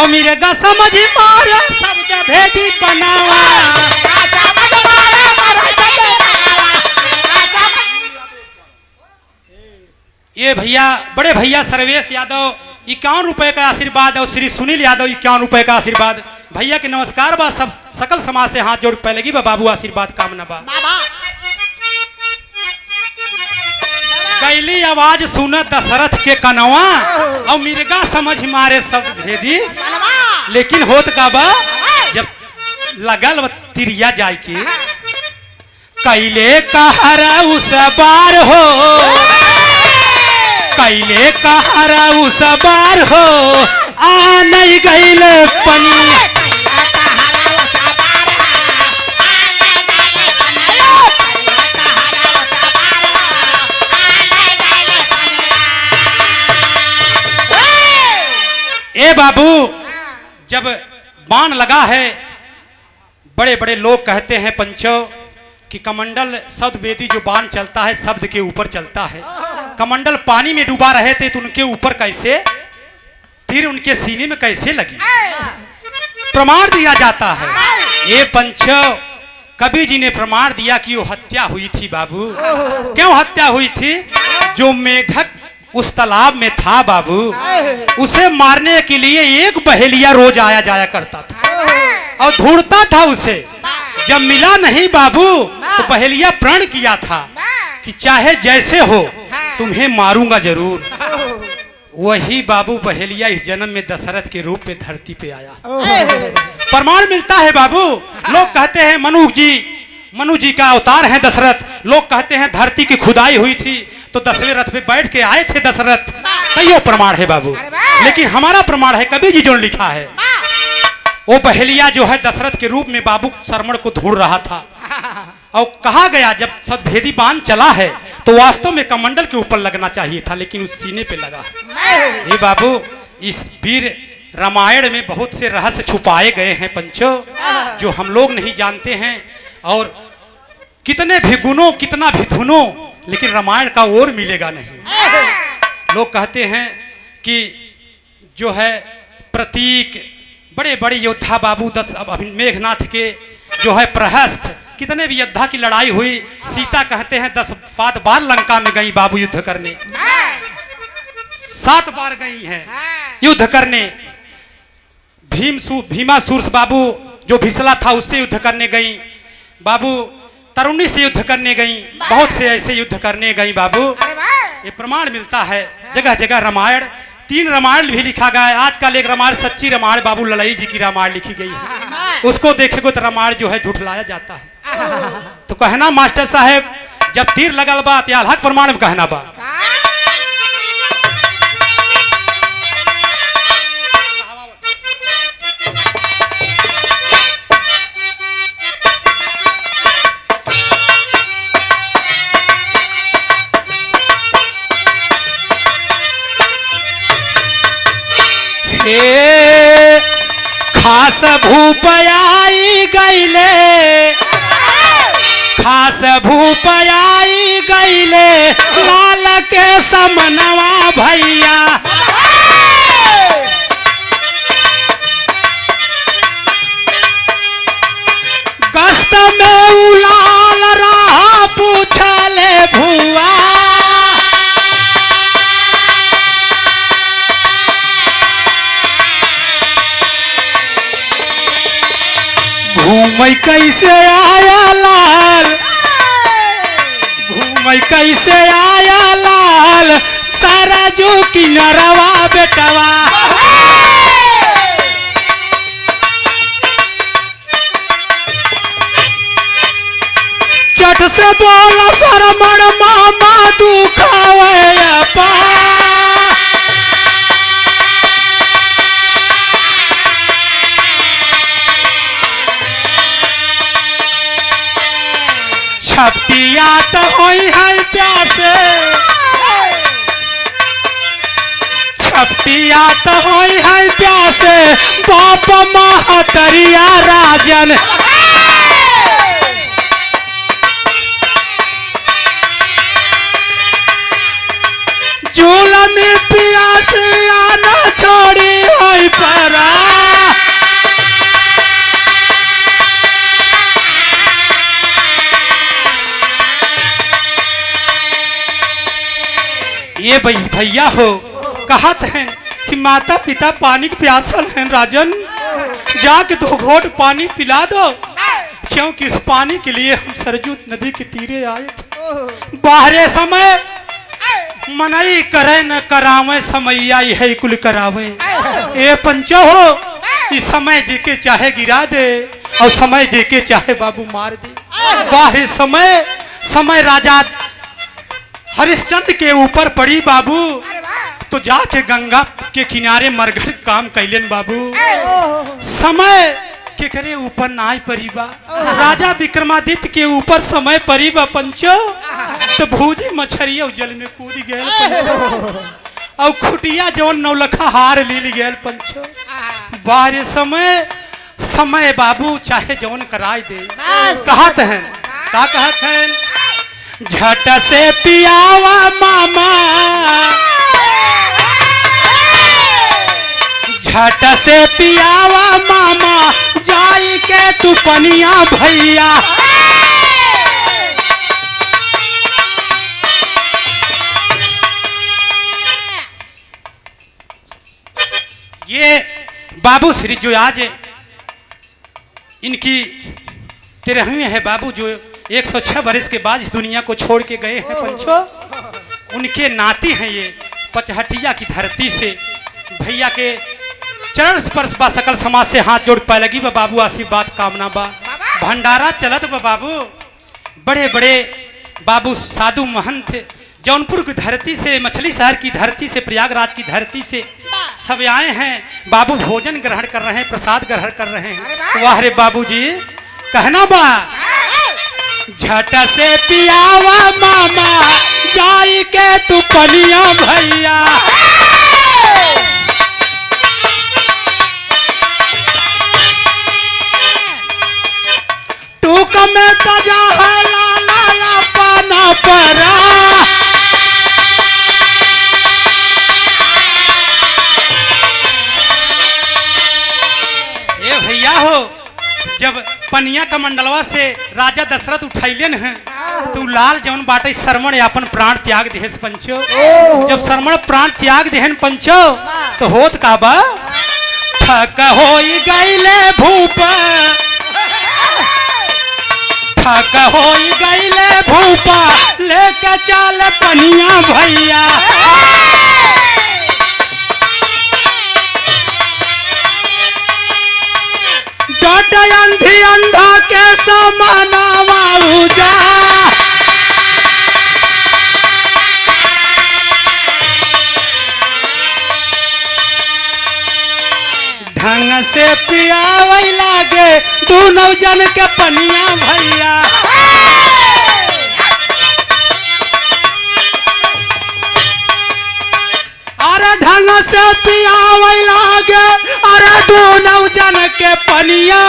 और मेरे गा समझ मारे शब्द भेदी बनावा ये भैया बड़े भैया सर्वेश यादव 51 रुपए का आशीर्वाद और श्री सुनील यादव 51 रुपए का आशीर्वाद भैया के नमस्कार बा सब सकल समाज से हाथ जोड़ पहलेगी बा बाबू आशीर्वाद कामना बा गईली आवाज सुना दशरथ के कनवा और मिर्गा समझ मारे सब भेदी लेकिन होत का बा जब लगल तिरिया जाय के कैले कहरा उस बार हो कैले कहरा उस बार हो आ नहीं गईले पनिया ए बाबू जब बाण लगा है बड़े बड़े लोग कहते हैं पंचो कि कमंडल शब्द वेदी जो बाण चलता है शब्द के ऊपर चलता है कमंडल पानी में डूबा रहे थे तो उनके ऊपर कैसे फिर उनके सीने में कैसे लगी प्रमाण दिया जाता है ये पंचो कबीर जी ने प्रमाण दिया कि वो हत्या हुई थी बाबू क्यों हत्या हुई थी जो मेढक उस तालाब में था बाबू। उसे मारने के लिए एक बहेलिया रोज आया जाया करता था और ढूंढता था उसे। जब मिला नहीं बाबू तो बहेलिया प्रण किया था कि चाहे जैसे हो तुम्हें मारूंगा जरूर। वही बाबू बहेलिया इस जन्म में दशरथ के रूप में धरती पे आया। प्रमाण मिलता है बाबू। लोग कहते हैं मनु जी का अवतार है दशरथ। लोग कहते हैं धरती की खुदाई हुई थी तो 10वें रथ पे बैठ के आए थे दशरथ। कईयों प्रमाण है बाबू, लेकिन हमारा प्रमाण है कवि जी जो लिखा है। वो बहेलिया जो है दशरथ के रूप में बाबू श्रवण को ढूंढ रहा था। और कहा गया जब सदभेदी बाण चला है तो वास्तव में कमंडल के ऊपर लगना चाहिए था, लेकिन उस सीने पे लगा। ये बाबू इस वीर रामायण में बहुत से रहस्य छुपाए गए हैं पंचो, जो हम लोग नहीं जानते हैं। और कितने भी गुणों कितना भी धुनो, लेकिन रामायण का और मिलेगा नहीं। लोग कहते हैं कि जो है प्रतीक बड़े बड़े योद्धा बाबू मेघनाथ के जो है प्रहस्त, कितने भी योद्धा की लड़ाई हुई। सीता कहते हैं 10 बार लंका में गई बाबू युद्ध करने, 7 बार गई है युद्ध करने। भीमासुर बाबू जो भिसला था उससे युद्ध करने गई बाबू। तरुणी से युद्ध करने गई, बहुत से ऐसे युद्ध करने गई बाबू। ये प्रमाण मिलता है जगह जगह। रामायण 3 रामायण भी लिखा गया है। आजकल एक रामायण सच्ची रामायण बाबू ललाई जी की रामायण लिखी गई है, उसको देखेगो तो रामायण जो है झुठलाया जाता है। तो कहना मास्टर साहेब जब तीर लगल बा त्याल हक प्रमाण में कहना बा। खास भूपयाई गईले, खास भूपयाई गईले लाल के समनवा भैया। गस्त में उलाल रहा पूछले भुआ। घूमई कैसे आया लाल, घूमई कैसे आया लाल सरजू की नरवा बेटवा। चट से बोला शरमण मामा दुखावे अपा। छपटियात होई है प्यासे, छपटियात होई है प्यासे बाप महतरिया राजन। झूला में प्यास आना छोड़ी होई परा। ये भैया हो कहत हैं कि माता पिता पानी की प्यासल हैं राजन, जाके 2 घोट पानी पिला दो, क्योंकि इस पानी के लिए हम सरजू नदी के तीरे आए थे। बाहरे समय मनई करे न करावे समैया यही कुल करावे। ये पंचो हो इस समय जी के चाहे गिरा दे और समय जी के चाहे बाबू मार दे। बाहरे समय समय राजा हरिश्चंद्र के ऊपर पड़ी बाबू, तो जाके गंगा के किनारे मरघट काम कैलन बाबू। समय के करे ऊपर नाय परिबा, राजा विक्रमादित्य के ऊपर समय परिबा पंचो। तो भूजी मछरिया जल में कूद गए पंचो, और खुटिया जौन नौलखा हार लील गए पंचो। बारे समय समय बाबू चाहे जौन कराई दे। कहत हैं का कहत हैं झट से पियावा मामा, झट से पियावा मामा जाई के तू पनिया भैया। ये बाबू श्री जो आज इनकी 13वीं है बाबू, जो 106 बरस के बाद इस दुनिया को छोड़ के गए हैं पंचो। उनके नाती हैं ये पचहटिया की धरती से। भैया के चरण स्पर्श बा, सकल समाज से हाथ जोड़ पाए लगी बा बाबू, आशीर्वाद कामना बा। भंडारा चलत बा बाबू, बड़े बड़े बाबू साधु महंत जौनपुर की धरती से, मछली शहर की धरती से, प्रयागराज की धरती से सब आए हैं बाबू। भोजन ग्रहण कर रहे हैं, प्रसाद ग्रहण कर रहे हैं। वाह रे बाबू जी, कहना बा झट से पियावा मामा जाई के तू पनिया भैया। टूक में तजा है लाला पाना परा। ए भैया हो, जब पनिया का मंडलवा से राजा दशरथ उठैलन है तो लाल जौन बाटे शरमण अपन प्राण त्याग देहस पंचो। जब शरमण प्राण त्याग देहन पंचो तो होत का बा थक होई गईले भूप, थक होई गईले भूपा लेके चल पनिया भैया। डट अंधी अंधा के समानावा उजा। ढंग से पियावई लागे दोनों जन के पनिया भैया। अरे ढंग से पियावई लागे अरे दोनों जन के पनिया।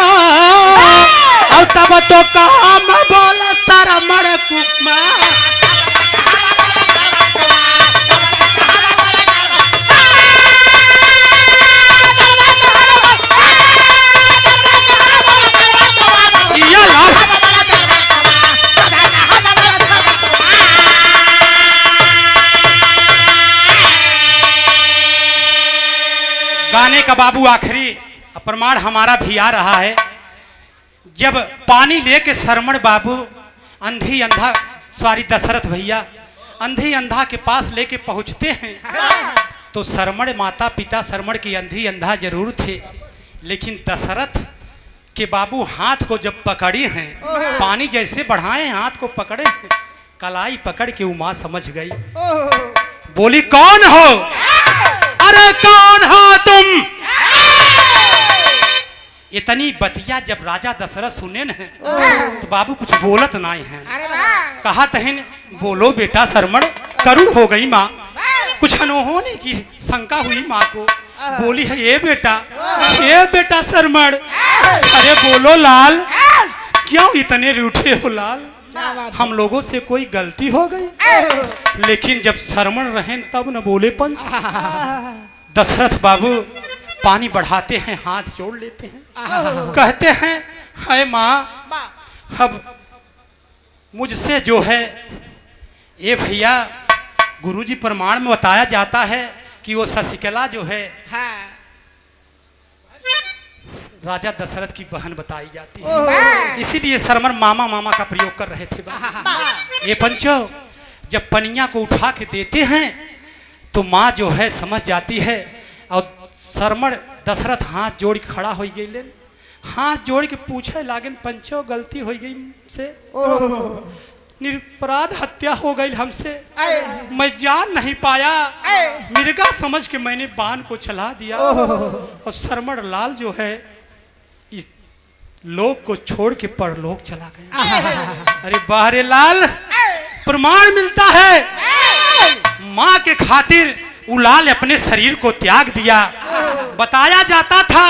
और तब तो काम बोला शरमण कुमा। गाने का बाबू आखिरी प्रमाण हमारा भी आ रहा है। जब पानी लेके शरमण बाबू अंधी अंधा, सॉरी दशरथ भैया अंधी अंधा के पास लेके पहुंचते हैं तो शरमण माता पिता शरमण की अंधी अंधा जरूर थे, लेकिन दशरथ के बाबू हाथ को जब पकड़े हैं, पानी जैसे बढ़ाए हाथ को पकड़े हैं, कलाई पकड़ के उमा समझ गई। बोली कौन हो? अरे कौन हो तुम? इतनी बतिया जब राजा दशरथ सुने न तो बाबू कुछ बोलत नहीं है। कहा तहन बोलो बेटा शरमण। करुण हो गई माँ, कुछ अनहोनी की शंका हुई माँ को। बोली है ये बेटा शरमण। अरे बोलो लाल, क्यों इतने रूठे हो लाल? हम लोगों से कोई गलती हो गई? लेकिन जब शरमण रहे तब न बोले पंच। दशरथ बाबू पानी बढ़ाते हैं, हाथ जोड़ लेते हैं, कहते हैं हाय माँ, अब मुझसे जो है ये भैया गुरुजी प्रमाण में बताया जाता है कि वो शशिकला जो है राजा दशरथ की बहन बताई जाती है, इसीलिए शरमण मामा का प्रयोग कर रहे थे। ये पंचो जब पनिया को उठा के देते हैं तो माँ जो है समझ जाती है और शरमण दशरथ हाथ जोड़ के खड़ा हो गई, हाथ जोड़ के पूछे लागन पंचो गलती हो गई से, निरपराध हत्या हो गई हमसे, मैं जान नहीं पाया, मिर्गा समझ के मैंने बाण को चला दिया। और शरमण लाल जो है इस लोक को छोड़ के परलोक चला गया। अरे बाहरे लाल, प्रमाण मिलता है माँ के खातिर उलाल अपने शरीर को त्याग दिया। बताया जाता था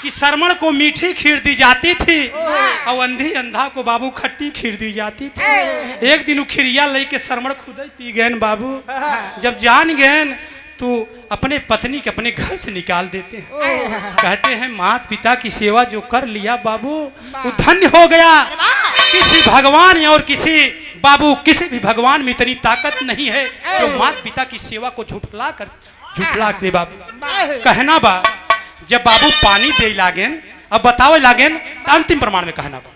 कि शरमण को मीठी खीर दी जाती थी और अंधी अंधा को बाबू खट्टी खीर दी जाती थी। एक दिन खिरिया लेके शरमण खुद ही पी गए बाबू। जब जान गए तो अपने पत्नी के अपने घर से निकाल देते हैं। कहते हैं माता पिता की सेवा जो कर लिया बाबू वो धन्य हो गया। किसी भगवान और किसी भी भगवान में इतनी ताकत नहीं है जो माता पिता की सेवा को झुठला दे बाबू। कहना बा जब बाबू पानी दे लागेन अब बतावे लागेन तो अंतिम प्रमाण में कहना बा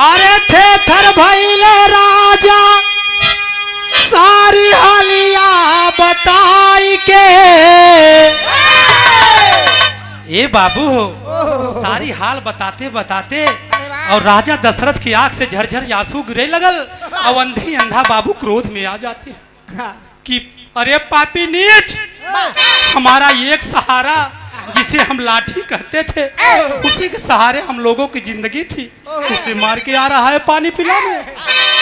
अरे थे थर भइले राजा सारी हालिया बताई के ए बाबू सारी हाल बताते बताते और राजा दशरथ की आंख से झरझर आंसू गिरे लगल और अंधी अंधा बाबू क्रोध में आ जाते कि अरे पापी नीच हमारा एक सहारा जिसे हम लाठी कहते थे उसी के सहारे हम लोगों की जिंदगी थी उसे मार के आ रहा है पानी पिलाने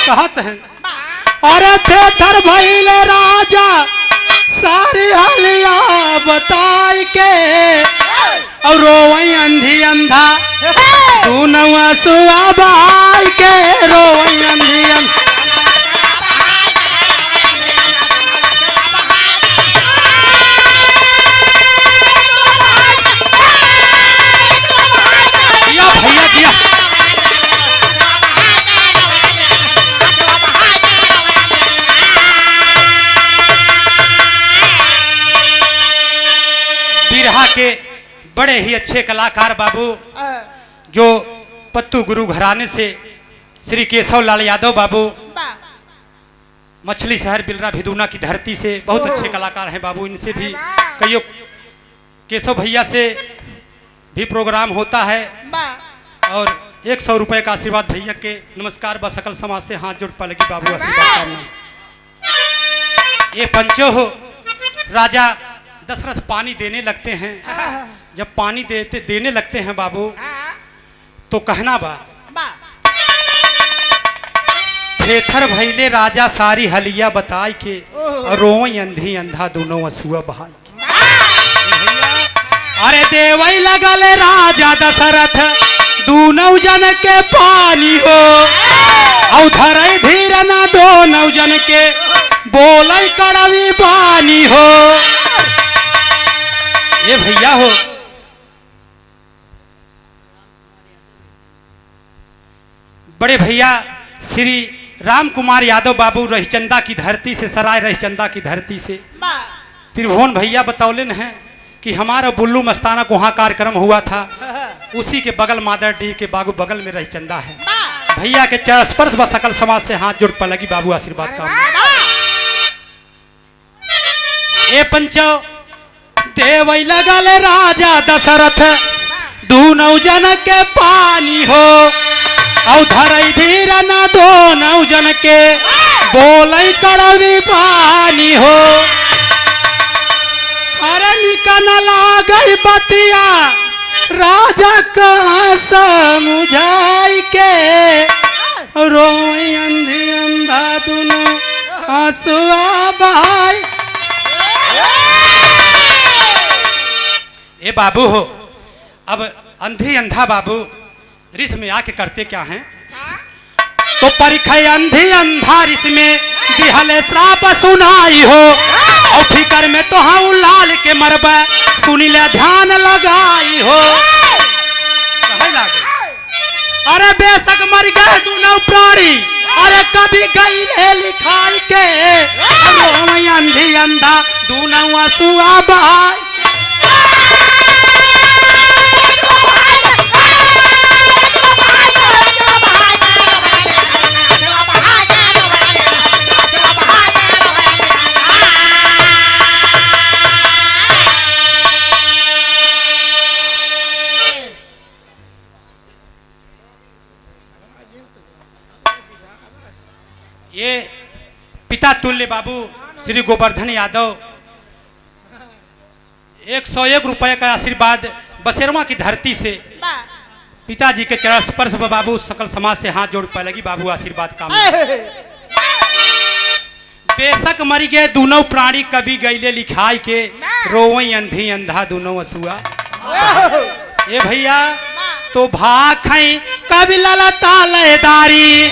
कहते हैं अरे थे थर भइले राजा सारी हालिया बताई के और रोवई अंधी अंधा तू नवा बाई के रोवई अंधी अंधा भैया दिया बिरहा के बड़े ही अच्छे कलाकार बाबू जो पत्तू गुरु घराने से श्री केशव लाल यादव बाबू मछली शहर बिलरा भिदुना की धरती से बहुत अच्छे कलाकार हैं बाबू। इनसे भी कईयों केशव भैया से भी प्रोग्राम होता है और 100 रुपए का आशीर्वाद भैया के नमस्कार व सकल समाज से हाथ जोड़ पलगी बाबू आशीर्वाद करना। ये पंचो हो राजा दशरथ पानी देने लगते हैं जब पानी देने लगते हैं बाबू तो कहना बा थेथर भइले राजा सारी हलिया बताई के और रोई अंधी अंधा दोनों असुआ बहाई के अरे देवई लगल राजा दशरथ दूनौ जन के पानी हो औ धरई धीर न दोनौ जन के बोलई कड़वी बानी हो। ये भैया हो बड़े भैया श्री राम कुमार यादव बाबू रहीचंदा की धरती से सराय रहीचंदा की धरती से त्रिभुवन भैया बतौलन हैं कि हमारा बुल्लू मस्ताना को वहाँ कार्यक्रम हुआ था उसी के बगल मादर डी के बाबू बगल में रहीचंदा है। भैया के चरण स्पर्श व सकल समाज से हाथ जोड़ पलगी बाबू आशीर्वाद का ए पंचो देवई लगल राजा दशरथ दूनौ जन के पानी हो औ धरई धीर न दोनौ जन के बोलई कड़वी पानी हो। अरे निकन लागई बतिया राजा कहाँ समझाई के रोई अंधी अंधा दोनों आंसुआ बहाई। ए बाबू हो अब अंधी अंधा बाबू रिस में आके करते क्या हैं तो परिखय अंधी अंधा रिस में दिहले श्राप सुनाई हो और फिकर में तो हाँ लाल के मरबा सुनी ले ध्यान लगाई हो। अरे बेशक मर गए दोनों प्राणी अरे कभी गई ले लिखाई के अंधी अंधा दोनों आंसुआ बहाई। ये पिता तुल्य बाबू श्री गोवर्धन यादव 101 रुपए का आशीर्वाद बसेरवा की धरती से पिताजी के चरण स्पर्श बाबू सकल समाज से हाथ जोड़ पलगी बाबू आशीर्वाद का बेशक मरी गए दोनों प्राणी कभी गईले लिखाई के रोवई अंधी अंधा दोनों असुआ। ये भैया तो भाखई कभी ललता लयदारी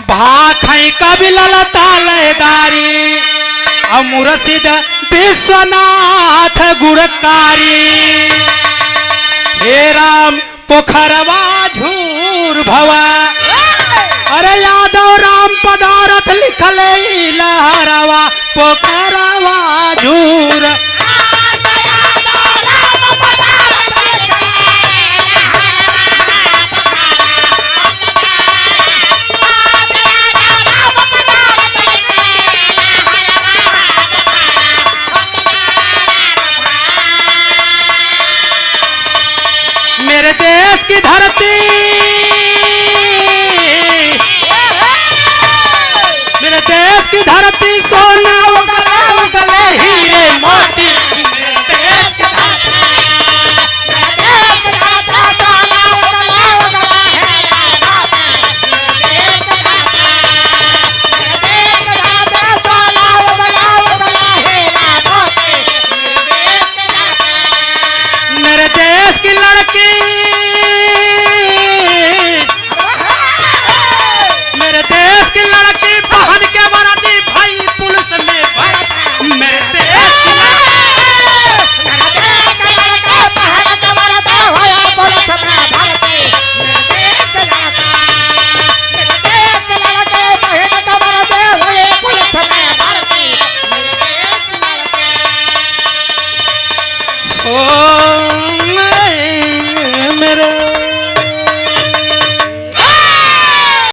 भाखई कभी ललता लयदारी और मुरसिद विश्वनाथ गुणकारी हे राम पोखरवा झूर भवा नाम पदार्थ लिखले लहरवा पोखरवा झूर। मेरे देश की धरती, मेरे देश की धरती सोना उगले उगले हीरे मोती। मेरे देश की धरती, मेरे देश की धरती सोना उगले उगले हीरे मोती। मेरे देश की धरती, मेरे देश की धरती सोना उगले उगले हीरे मोती। मेरे देश की लड़की, मेरे देश की लड़की पहन के वर्दी भाई पुलिस में भर्ती। मेरे देश की लड़की पहन के वर्दी भाई पुलिस में भर्ती। मेरे देश की लड़की, मेरे देश की लड़की पहन के वर्दी भाई पुलिस में भर्ती। मेरे देश की लड़की। ओ